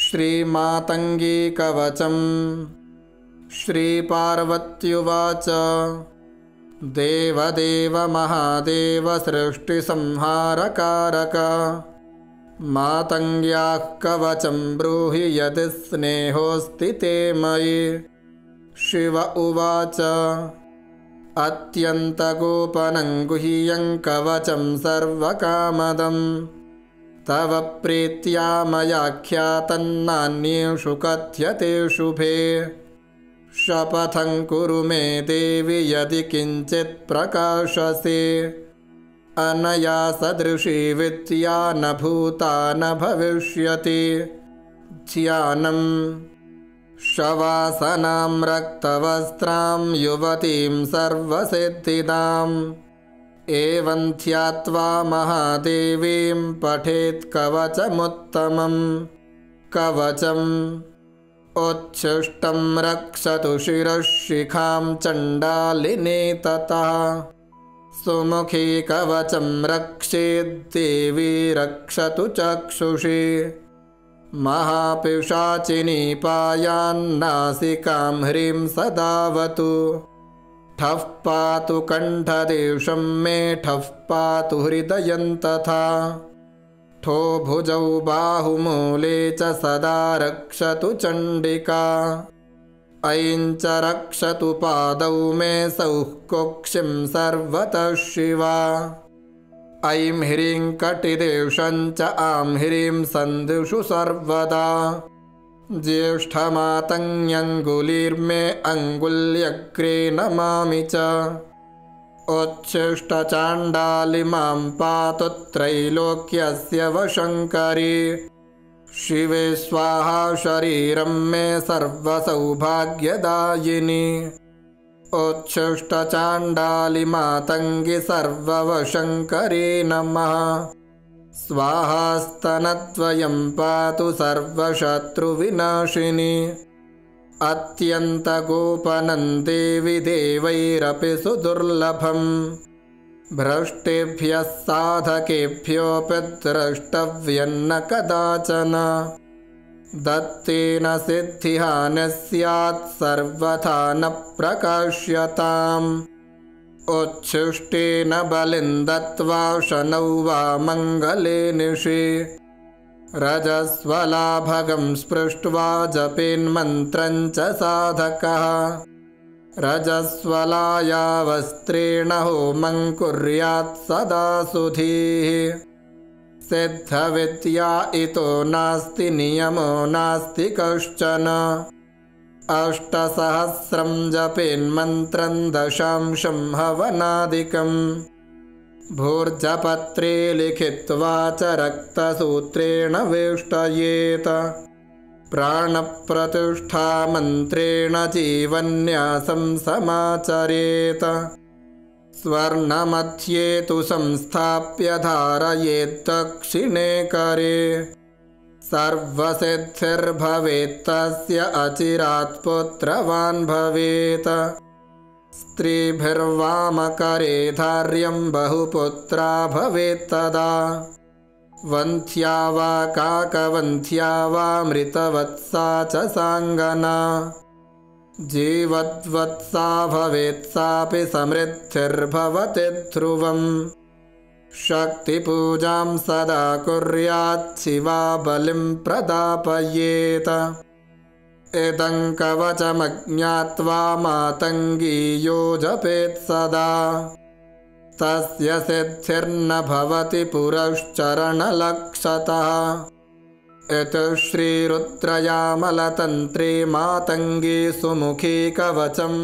श्रीमातङ्गी कवचम्। श्रीपार्वत्युवाच देवदेव महादेव सृष्टिसंहारकारक मातङ्ग्याः कवचं ब्रूहि यदि स्नेहोऽस्ति ते मयि। शिव उवाच अत्यन्तगोपनं गुह्यं कवचं सर्वकामदं तव प्रीत्या मयाख्यातन्नान्येषु कथ्यते शुभे। शपथं कुरु मे देवि यदि किञ्चित् प्रकाशसे अनया सदृशी विद्या न भूता न भविष्यति। ध्यानम् शवासनां रक्तवस्त्रां युवतीं सर्वसिद्धिदाम् एवं ध्यात्वा महादेवीं पठेत् कवचमुत्तमम्। कवचम् उच्छिष्टं रक्षतु शिरःशिखां चण्डालिनी ततः सुमुखी कवचं रक्षेद्देवी रक्षतु चक्षुषी। महापिशाचिनी पायान्नासिकां ह्रीं सदावतु ठः पातु कण्ठदेशं मे ठः पातु हृदयं तथा ठो भुजौ बाहुमूले च सदा रक्षतु चण्डिका। ऐं च रक्षतु पादौ मे सौः कुक्षिं सर्वतः शिवा। ऐं ह्रीं कटिदेशं च आं ह्रीं सन्धिषु सर्वदा। ज्येष्ठमातङ्ग्यङ्गुलीर्मे अङ्गुल्यग्रे नमामि च उच्छिष्टचाण्डालिमां पातु त्रैलोक्यस्य वशङ्करी। शिवे स्वाहा शरीरं मे सर्वसौभाग्यदायिनी उच्छिष्टचाण्डालिमातङ्गि सर्ववशङ्करी नमः। स्वाहास्तनद्वयं पातु सर्वशत्रुविनाशिनी अत्यन्तगोपनं देवि देवैरपि सुदुर्लभम् भ्रष्टेभ्यः साधकेभ्योऽपि द्रष्टव्यं न कदाचन। दत्तेन सिद्धिः स्यात् सर्वथा न प्रकाश्यताम् उच्छिष्टेन बलिं दत्त्वा शनौ वा मङ्गले निशि रजस्वलाभगं स्पृष्ट्वा जपेन्मन्त्रं च साधकः रजस्वलाया वस्त्रेण होमं कुर्यात् सदा सुधीः। सिद्धविद्या इतो नास्ति नियमो नास्ति कश्चन 8सहस्रं जपेन्मन्त्रं दशांशं हवनादिकम् भूर्जपत्रे लिखित्वा च रक्तसूत्रेण वेष्टयेत प्राणप्रतिष्ठामन्त्रेण जीवन्यासं समाचरेत स्वर्णमध्ये तु संस्थाप्य धारयेत् दक्षिणे करे सर्वसिद्धिर्भवेत्तस्य अचिरात् पुत्रवान् भवेत् स्त्रीभिर्वामकरे धार्यं बहुपुत्रा भवेत्तदा वन्ध्या वा काकवन्ध्या वा मृतवत्सा च साङ्गना जीवद्वत्सा भवेत् सापि समृद्धिर्भवति ध्रुवम् शक्तिपूजां सदा कुर्यात् शिवा बलिं प्रदापयेत् इदं कवचमज्ञात्वा मातङ्गी यो जपेत् सदा तस्य सिद्धिर्न भवति पुरश्चरणलक्षतः। इति श्रीरुद्रयामलतन्त्रे मातङ्गी सुमुखी कवचम्।